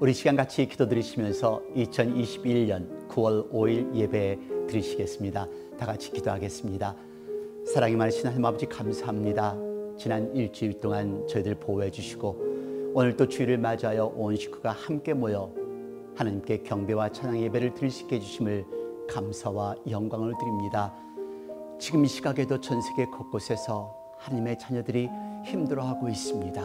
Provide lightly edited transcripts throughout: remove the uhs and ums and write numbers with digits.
우리 시간 같이 기도 드리시면서 2021년 9월 5일 예배 드리시겠습니다. 다 같이 기도하겠습니다. 사랑이 많으신 하나님 아버지 감사합니다. 지난 일주일 동안 저희들 보호해 주시고 오늘 또 주일을 맞이하여 온 식구가 함께 모여 하나님께 경배와 찬양 예배를 드릴 수 있게 해주심을 감사와 영광을 드립니다. 지금 이 시각에도 전 세계 곳곳에서 하나님의 자녀들이 힘들어하고 있습니다.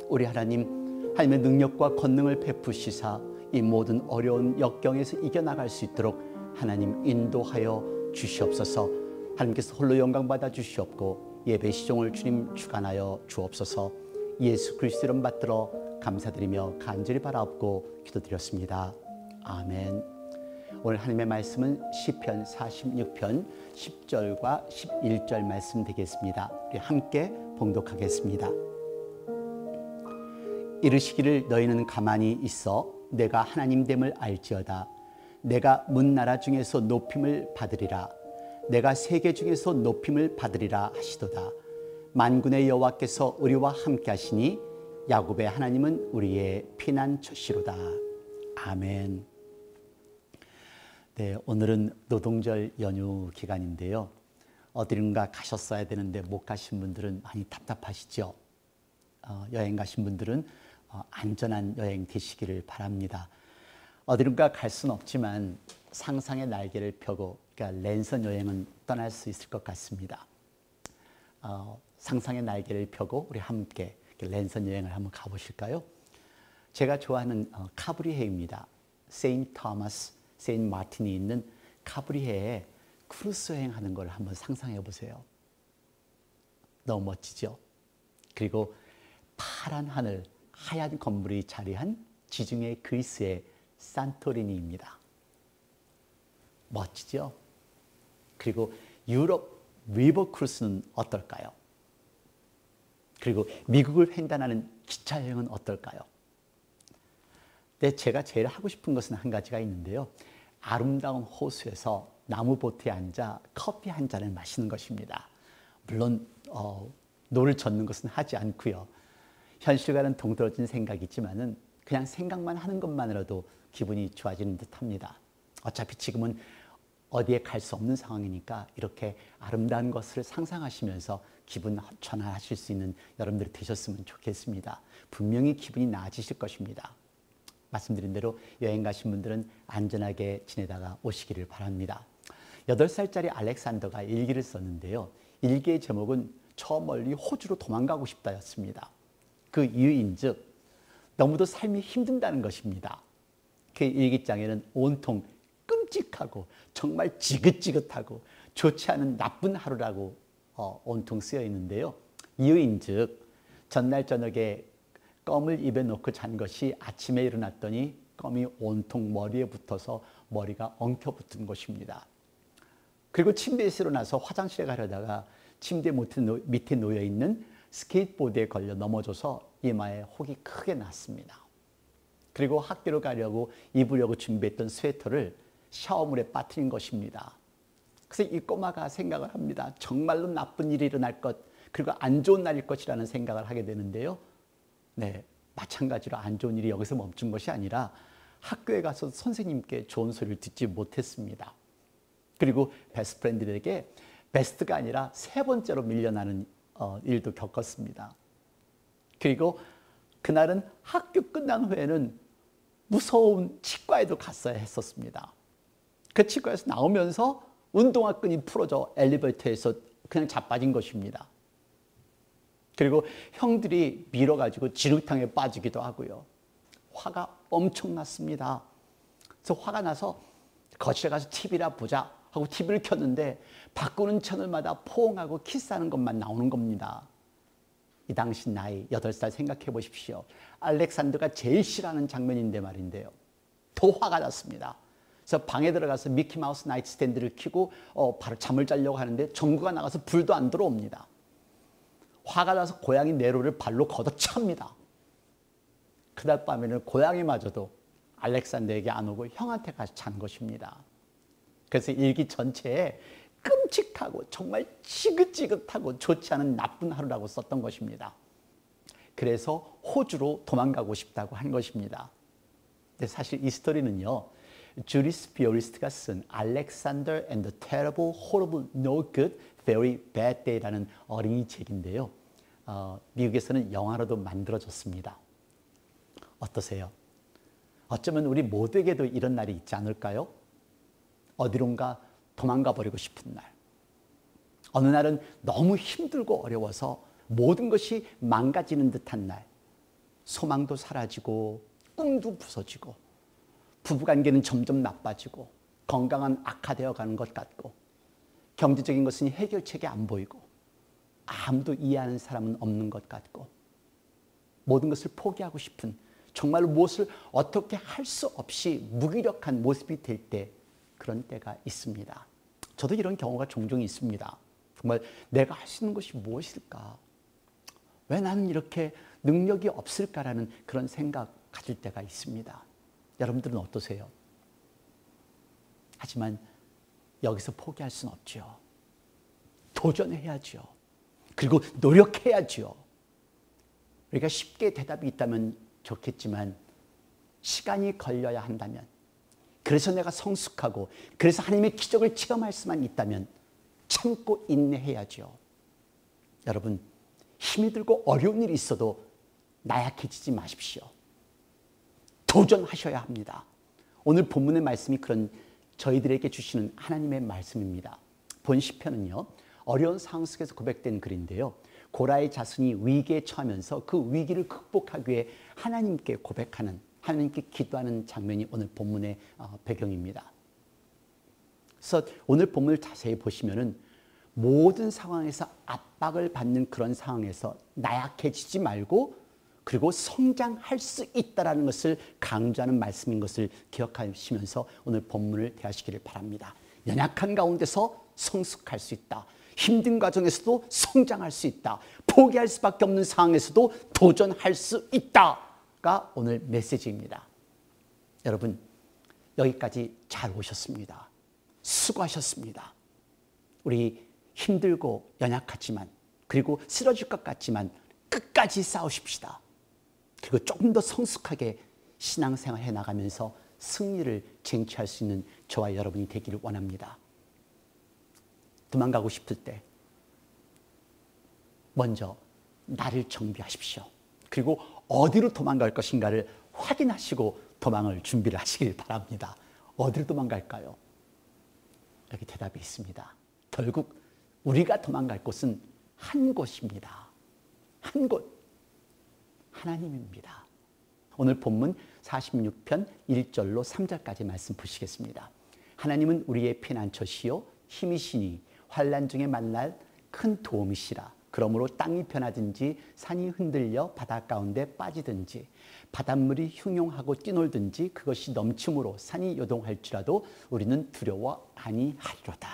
우리 하나님의 능력과 권능을 베푸시사 이 모든 어려운 역경에서 이겨나갈 수 있도록 하나님 인도하여 주시옵소서. 하나님께서 홀로 영광 받아 주시옵고 예배 시종을 주님 주관하여 주옵소서. 예수 그리스도 이름 받들어 감사드리며 간절히 바라옵고 기도드렸습니다. 아멘. 오늘 하나님의 말씀은 시편 46편 10절과 11절 말씀 되겠습니다. 우리 함께 봉독하겠습니다. 이르시기를 너희는 가만히 있어 내가 하나님됨을 알지어다. 내가 문나라 중에서 높임을 받으리라. 내가 세계 중에서 높임을 받으리라 하시도다. 만군의 여호와께서 우리와 함께 하시니 야곱의 하나님은 우리의 피난처시로다. 아멘. 네, 오늘은 노동절 연휴 기간인데요. 어디론가 가셨어야 되는데 못 가신 분들은 많이 답답하시죠. 여행 가신 분들은 안전한 여행 되시기를 바랍니다. 어디론가 갈 수는 없지만 상상의 날개를 펴고 그러니까 랜선 여행은 떠날 수 있을 것 같습니다. 상상의 날개를 펴고 우리 함께 랜선 여행을 한번 가보실까요? 제가 좋아하는 카브리해입니다. 세인트 토마스, 세인트 마틴이 있는 카브리해에 크루즈 여행하는 걸 한번 상상해 보세요. 너무 멋지죠? 그리고 파란 하늘, 하얀 건물이 자리한 지중해 그리스의 산토리니입니다. 멋지죠? 그리고 유럽 리버 크루즈는 어떨까요? 그리고 미국을 횡단하는 기차 여행은 어떨까요? 네, 제가 제일 하고 싶은 것은 한 가지가 있는데요. 아름다운 호수에서 나무 보트에 앉아 커피 한 잔을 마시는 것입니다. 물론 노를 젓는 것은 하지 않고요. 현실과는 동떨어진 생각이지만은 그냥 생각만 하는 것만으로도 기분이 좋아지는 듯합니다. 어차피 지금은 어디에 갈 수 없는 상황이니까 이렇게 아름다운 것을 상상하시면서 기분 전환하실 수 있는 여러분들이 되셨으면 좋겠습니다. 분명히 기분이 나아지실 것입니다. 말씀드린 대로 여행 가신 분들은 안전하게 지내다가 오시기를 바랍니다. 8살짜리 알렉산더가 일기를 썼는데요. 일기의 제목은 저 멀리 호주로 도망가고 싶다였습니다. 그 이유인즉 너무도 삶이 힘든다는 것입니다. 그 일기장에는 온통 끔찍하고 정말 지긋지긋하고 좋지 않은 나쁜 하루라고 온통 쓰여 있는데요. 이유인즉 전날 저녁에 껌을 입에 넣고 잔 것이 아침에 일어났더니 껌이 온통 머리에 붙어서 머리가 엉켜붙은 것입니다. 그리고 침대에서 일어나서 화장실에 가려다가 침대 밑에 놓여있는 스케이트보드에 걸려 넘어져서 이마에 혹이 크게 났습니다. 그리고 학교로 가려고 입으려고 준비했던 스웨터를 샤워물에 빠뜨린 것입니다. 그래서 이 꼬마가 생각을 합니다. 정말로 나쁜 일이 일어날 것, 그리고 안 좋은 날일 것이라는 생각을 하게 되는데요. 네, 마찬가지로 안 좋은 일이 여기서 멈춘 것이 아니라 학교에 가서 선생님께 좋은 소리를 듣지 못했습니다. 그리고 베스트 프렌드에게 베스트가 아니라 3번째로 밀려나는 일도 겪었습니다. 그리고 그날은 학교 끝난 후에는 무서운 치과에도 갔어야 했었습니다. 그 치과에서 나오면서 운동화 끈이 풀어져 엘리베이터에서 그냥 자빠진 것입니다. 그리고 형들이 밀어가지고 지루탕에 빠지기도 하고요. 화가 엄청 났습니다. 그래서 화가 나서 거실에 가서 TV나 보자 하고 TV를 켰는데 바꾸는 채널마다 포옹하고 키스하는 것만 나오는 겁니다. 이 당시 나이 8살 생각해 보십시오. 알렉산더가 제일 싫어하는 장면인데 말인데요. 더 화가 났습니다. 그래서 방에 들어가서 미키마우스 나이트 스탠드를 켜고 바로 잠을 자려고 하는데 전구가 나가서 불도 안 들어옵니다. 화가 나서 고양이 네로를 발로 걷어찹니다. 그날 밤에는 고양이마저도 알렉산더에게 안 오고 형한테 가서 잔 것입니다. 그래서 일기 전체에 끔찍하고 정말 지긋지긋하고 좋지 않은 나쁜 하루라고 썼던 것입니다. 그래서 호주로 도망가고 싶다고 한 것입니다. 사실 이 스토리는요, 주리스 비오리스트가 쓴 Alexander and the Terrible, Horrible, No Good, Very Bad Day라는 어린이 책인데요. 미국에서는 영화로도 만들어졌습니다. 어떠세요? 어쩌면 우리 모두에게도 이런 날이 있지 않을까요? 어디론가 도망가 버리고 싶은 날. 어느 날은 너무 힘들고 어려워서 모든 것이 망가지는 듯한 날. 소망도 사라지고 꿈도 부서지고 부부관계는 점점 나빠지고 건강은 악화되어 가는 것 같고 경제적인 것은 해결책이 안 보이고 아무도 이해하는 사람은 없는 것 같고 모든 것을 포기하고 싶은 정말로 무엇을 어떻게 할 수 없이 무기력한 모습이 될 때 그런 때가 있습니다. 저도 이런 경우가 종종 있습니다. 정말 내가 할 수 있는 것이 무엇일까? 왜 나는 이렇게 능력이 없을까라는 그런 생각 가질 때가 있습니다. 여러분들은 어떠세요? 하지만 여기서 포기할 수는 없죠. 도전해야죠. 그리고 노력해야죠. 우리가 쉽게 대답이 있다면 좋겠지만 시간이 걸려야 한다면, 그래서 내가 성숙하고 그래서 하나님의 기적을 체험할 수만 있다면 참고 인내해야죠. 여러분, 힘이 들고 어려운 일이 있어도 나약해지지 마십시오. 도전하셔야 합니다. 오늘 본문의 말씀이 그런 저희들에게 주시는 하나님의 말씀입니다. 본 시편은요, 어려운 상황 속에서 고백된 글인데요. 고라의 자손이 위기에 처하면서 그 위기를 극복하기 위해 하나님께 고백하는, 하나님께 기도하는 장면이 오늘 본문의 배경입니다. 그래서 오늘 본문을 자세히 보시면은 모든 상황에서 압박을 받는 그런 상황에서 나약해지지 말고 그리고 성장할 수 있다는 것을 강조하는 말씀인 것을 기억하시면서 오늘 본문을 대하시기를 바랍니다. 연약한 가운데서 성숙할 수 있다. 힘든 과정에서도 성장할 수 있다. 포기할 수밖에 없는 상황에서도 도전할 수 있다가 오늘 메시지입니다. 여러분, 여기까지 잘 오셨습니다. 수고하셨습니다. 우리 힘들고 연약하지만 그리고 쓰러질 것 같지만 끝까지 싸우십시다. 그리고 조금 더 성숙하게 신앙생활 해나가면서 승리를 쟁취할 수 있는 저와 여러분이 되기를 원합니다. 도망가고 싶을 때 먼저 나를 정비하십시오. 그리고 어디로 도망갈 것인가를 확인하시고 도망을 준비를 하시길 바랍니다. 어디로 도망갈까요? 여기 대답이 있습니다. 결국 우리가 도망갈 곳은 한 곳입니다. 한 곳. 하나님입니다. 오늘 본문 46편 1절로 3절까지 말씀 보시겠습니다. 하나님은 우리의 피난처시요 힘이시니 환난 중에 만날 큰 도움이시라. 그러므로 땅이 변하든지 산이 흔들려 바다 가운데 빠지든지 바닷물이 흉용하고 뛰놀든지 그것이 넘침으로 산이 요동할지라도 우리는 두려워 아니하리로다.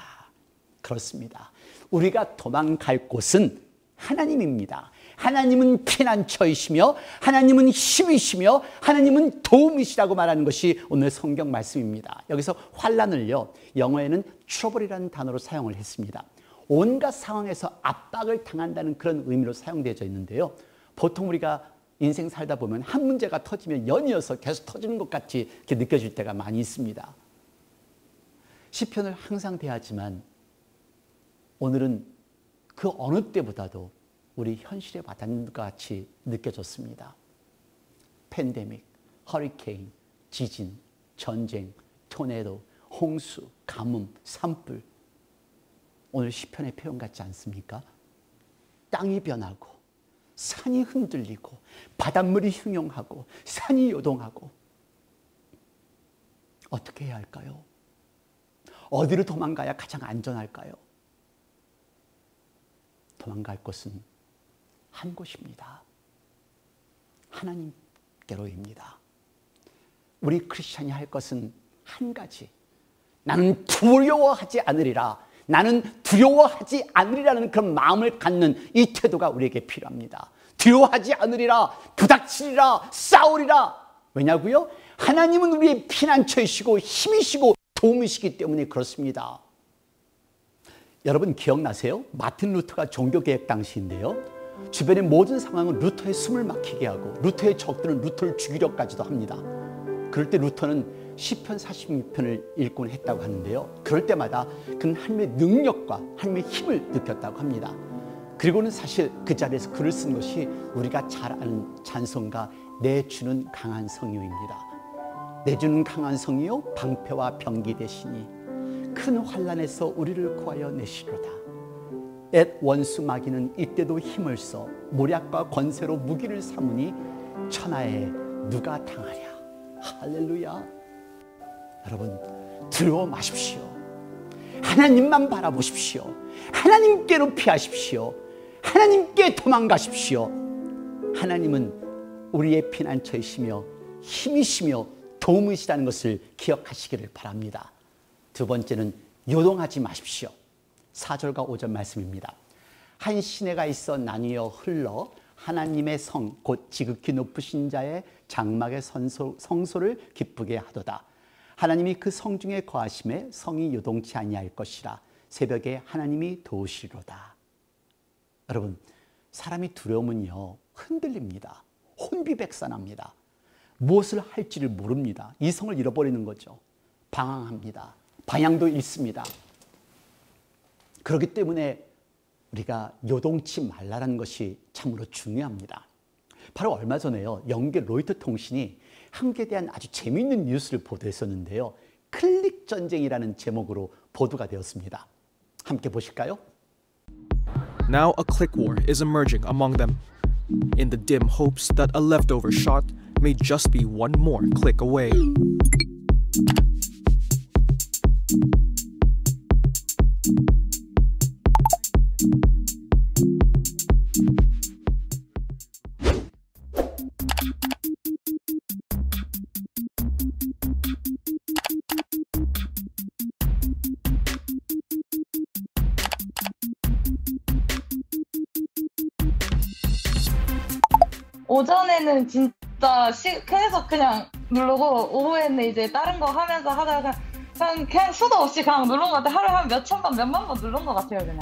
그렇습니다. 우리가 도망갈 곳은 하나님입니다. 하나님은 피난처이시며 하나님은 힘이시며 하나님은 도움이시라고 말하는 것이 오늘 성경 말씀입니다. 여기서 환난을요, 영어에는 trouble이라는 단어로 사용을 했습니다. 온갖 상황에서 압박을 당한다는 그런 의미로 사용되어져 있는데요. 보통 우리가 인생 살다 보면 한 문제가 터지면 연이어서 계속 터지는 것 같이 이렇게 느껴질 때가 많이 있습니다. 시편을 항상 대하지만 오늘은 그 어느 때보다도 우리 현실에 와닿는 것 같이 느껴졌습니다. 팬데믹, 허리케인, 지진, 전쟁, 토네도, 홍수, 가뭄, 산불. 오늘 시편의 표현 같지 않습니까? 땅이 변하고 산이 흔들리고 바닷물이 흉용하고 산이 요동하고 어떻게 해야 할까요? 어디로 도망가야 가장 안전할까요? 도망갈 곳은 한 곳입니다. 하나님께로입니다. 우리 크리스찬이 할 것은 한 가지. 나는 두려워하지 않으리라. 나는 두려워하지 않으리라는 그런 마음을 갖는 이 태도가 우리에게 필요합니다. 두려워하지 않으리라, 부닥치리라, 싸우리라. 왜냐고요? 하나님은 우리의 피난처이시고 힘이시고 도움이시기 때문에 그렇습니다. 여러분 기억나세요? 마틴 루터가 종교개혁 당시인데요. 주변의 모든 상황은 루터의 숨을 막히게 하고 루터의 적들은 루터를 죽이려까지도 합니다. 그럴 때 루터는 시편 46편을 읽곤 했다고 하는데요. 그럴 때마다 그는 하나님의 능력과 하나님의 힘을 느꼈다고 합니다. 그리고는 사실 그 자리에서 글을 쓴 것이 우리가 잘 아는 찬송가 내 주는 강한 성유입니다. 내 주는 강한 성이요 방패와 병기 되시니 큰 환난에서 우리를 구하여 내시로다. 옛 원수 마귀는 이때도 힘을 써 모략과 권세로 무기를 삼으니 천하에 누가 당하랴. 할렐루야. 여러분 두려워 마십시오. 하나님만 바라보십시오. 하나님께로 피하십시오. 하나님께 도망가십시오. 하나님은 우리의 피난처이시며 힘이시며 도움이시라는 것을 기억하시기를 바랍니다. 두 번째는 요동하지 마십시오. 4절과 5절 말씀입니다. 한 시내가 있어 나뉘어 흘러 하나님의 성 곧 지극히 높으신 자의 장막의 성소를 기쁘게 하도다. 하나님이 그 성 중에 거하심에 성이 요동치 아니할 것이라. 새벽에 하나님이 도우시리로다. 여러분 사람이 두려우면요 흔들립니다. 혼비백산합니다. 무엇을 할지를 모릅니다. 이성을 잃어버리는 거죠. 방황합니다. 방향도 잃습니다. 그렇기 때문에 우리가 요동치 말라는 것이 참으로 중요합니다. 바로 얼마 전에요. 영국의 로이터 통신이 한국에 대한 아주 재미있는 뉴스를 보도했었는데요. 클릭 전쟁이라는 제목으로 보도가 되었습니다. 함께 보실까요? Now a click war is emerging among them, in the dim hopes that a leftover shot may just be one more click away. 오전에는 진짜 계속 그냥 누르고 오후에는 이제 다른 거 하면서 하다가 그냥 수도 없이 그냥 누른 것 같아요. 하루에 한 몇천 번, 몇만 번 누른 것 같아요, 그냥.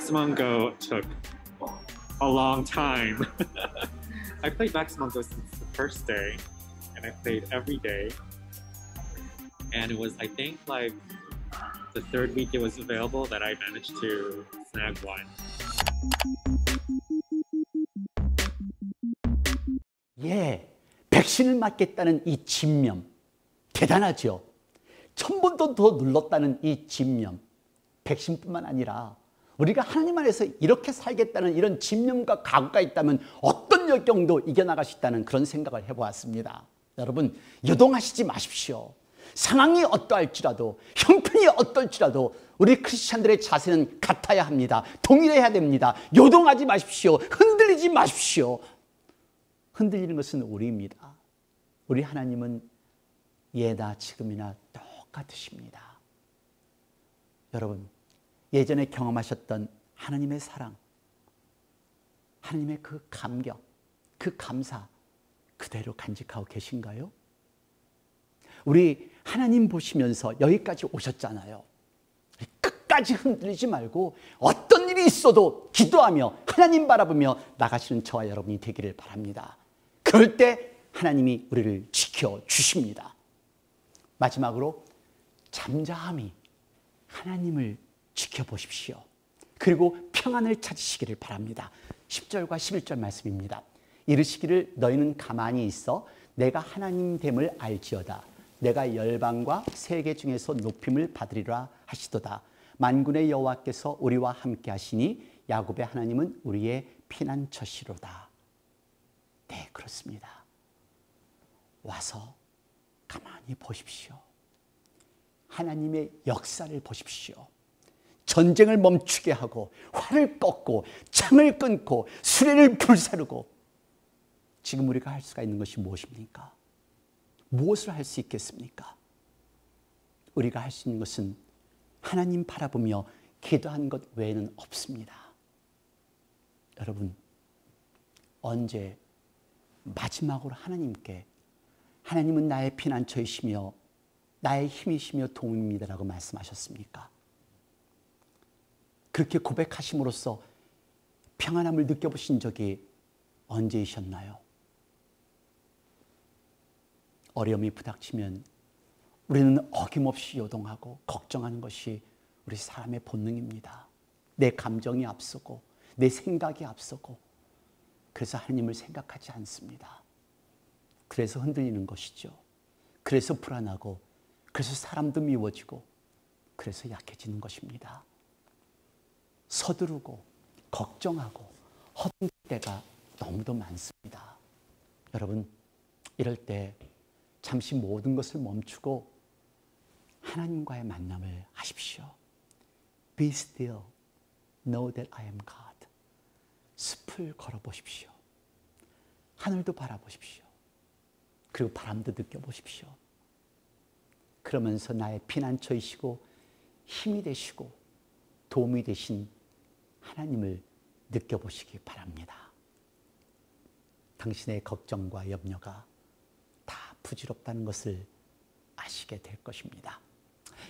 Maximum Go took a long time. I played Maximum Go since the first day, and I played every day. And it was, I think, like the third week it was available that I managed to snag one. 예, 백신을 맞겠다는 이 집념 대단하죠. 1000번도 더 눌렀다는 이 집념. 백신뿐만 아니라 우리가 하나님 안에서 이렇게 살겠다는 이런 집념과 각오가 있다면 어떤 역경도 이겨나갈 수 있다는 그런 생각을 해보았습니다. 여러분 요동하시지 마십시오. 상황이 어떠할지라도 형편이 어떨지라도 우리 크리스찬들의 자세는 같아야 합니다. 동일해야 됩니다. 요동하지 마십시오. 흔들리지 마십시오. 흔들리는 것은 우리입니다. 우리 하나님은 예나 지금이나 똑같으십니다. 여러분 예전에 경험하셨던 하나님의 사랑, 하나님의 그 감격, 그 감사 그대로 간직하고 계신가요? 우리 하나님 보시면서 여기까지 오셨잖아요. 끝까지 흔들리지 말고 어떤 일이 있어도 기도하며 하나님 바라보며 나가시는 저와 여러분이 되기를 바랍니다. 그럴 때 하나님이 우리를 지켜주십니다. 마지막으로 잠잠히 하나님을 지켜보십시오. 그리고 평안을 찾으시기를 바랍니다. 10절과 11절 말씀입니다. 이르시기를 너희는 가만히 있어 내가 하나님됨을 알지어다. 내가 열방과 세계 중에서 높임을 받으리라 하시도다. 만군의 여호와께서 우리와 함께 하시니 야곱의 하나님은 우리의 피난처시로다. 네, 그렇습니다. 와서 가만히 보십시오. 하나님의 역사를 보십시오. 전쟁을 멈추게 하고 활을 꺾고 창을 끊고 수레를 불사르고 지금 우리가 할 수가 있는 것이 무엇입니까? 무엇을 할 수 있겠습니까? 우리가 할 수 있는 것은 하나님 바라보며 기도하는 것 외에는 없습니다. 여러분, 언제 마지막으로 하나님께 하나님은 나의 피난처이시며 나의 힘이시며 도움입니다라고 말씀하셨습니까? 그렇게 고백하심으로써 평안함을 느껴보신 적이 언제이셨나요? 어려움이 부닥치면 우리는 어김없이 요동하고 걱정하는 것이 우리 사람의 본능입니다. 내 감정이 앞서고 내 생각이 앞서고 그래서 하나님을 생각하지 않습니다. 그래서 흔들리는 것이죠. 그래서 불안하고 그래서 사람도 미워지고 그래서 약해지는 것입니다. 서두르고 걱정하고 허둥댈 때가 너무도 많습니다. 여러분, 이럴 때 잠시 모든 것을 멈추고 하나님과의 만남을 하십시오. Be still, know that I am God. 숲을 걸어보십시오. 하늘도 바라보십시오. 그리고 바람도 느껴보십시오. 그러면서 나의 피난처이시고 힘이 되시고 도움이 되신 하나님을 느껴보시기 바랍니다. 당신의 걱정과 염려가 다 부질없다는 것을 아시게 될 것입니다.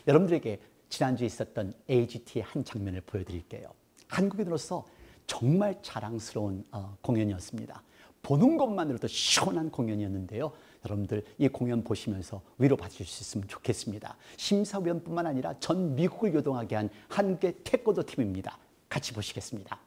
여러분들에게 지난주에 있었던 AGT의 한 장면을 보여드릴게요. 한국인으로서 정말 자랑스러운 공연이었습니다. 보는 것만으로도 시원한 공연이었는데요. 여러분들 이 공연 보시면서 위로받으실 수 있으면 좋겠습니다. 심사위원뿐만 아니라 전 미국을 요동하게 한 한국의 태권도 팀입니다. 같이 보시겠습니다.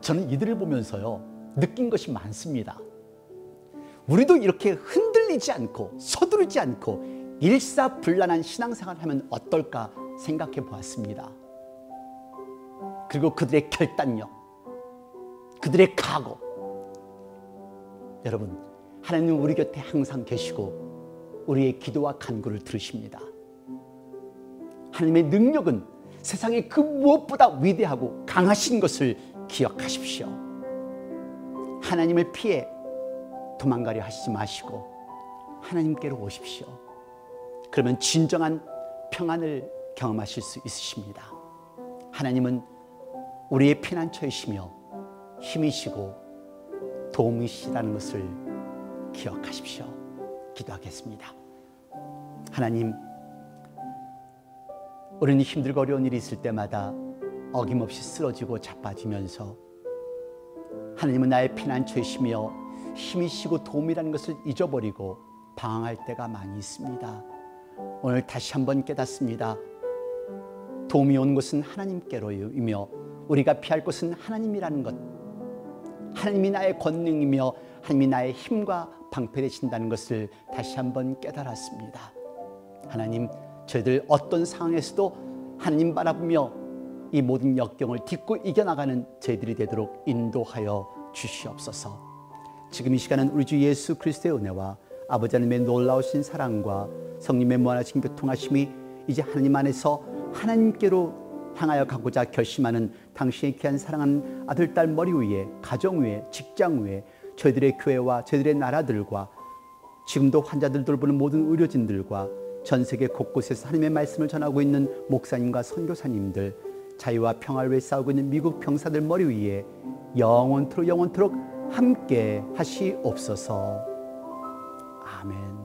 저는 이들을 보면서요, 느낀 것이 많습니다. 우리도 이렇게 흔들리지 않고 서두르지 않고 일사불란한 신앙생활을 하면 어떨까 생각해 보았습니다. 그리고 그들의 결단력, 그들의 각오. 여러분, 하나님은 우리 곁에 항상 계시고 우리의 기도와 간구를 들으십니다. 하나님의 능력은 세상의 그 무엇보다 위대하고 강하신 것을 기억하십시오. 하나님을 피해 도망가려 하시지 마시고 하나님께로 오십시오. 그러면 진정한 평안을 경험하실 수 있으십니다. 하나님은 우리의 피난처이시며 힘이시고 도움이시라는 것을 기억하십시오. 기도하겠습니다. 하나님, 우리는 힘들고 어려운 일이 있을 때마다 어김없이 쓰러지고 자빠지면서 하나님은 나의 피난처이시며 힘이시고 도움이라는 것을 잊어버리고 방황할 때가 많이 있습니다. 오늘 다시 한번 깨닫습니다. 도움이 온 것은 하나님께로이며 우리가 피할 것은 하나님이라는 것, 하나님이 나의 권능이며 하나님이 나의 힘과 방패 되신다는 것을 다시 한번 깨달았습니다. 하나님, 저희들 어떤 상황에서도 하나님 바라보며 이 모든 역경을 딛고 이겨나가는 저희들이 되도록 인도하여 주시옵소서. 지금 이 시간은 우리 주 예수 그리스도의 은혜와 아버지 하나님의 놀라우신 사랑과 성령의 무한하신 교통하심이 이제 하나님 안에서 하나님께로 향하여 가고자 결심하는 당신의 귀한 사랑하는 아들, 딸 머리 위에, 가정 위에, 직장 위에, 저희들의 교회와 저희들의 나라들과 지금도 환자들 돌보는 모든 의료진들과 전 세계 곳곳에서 하나님의 말씀을 전하고 있는 목사님과 선교사님들, 자유와 평화를 위해 싸우고 있는 미국 병사들 머리 위에 영원토록 함께 하시옵소서. 아멘.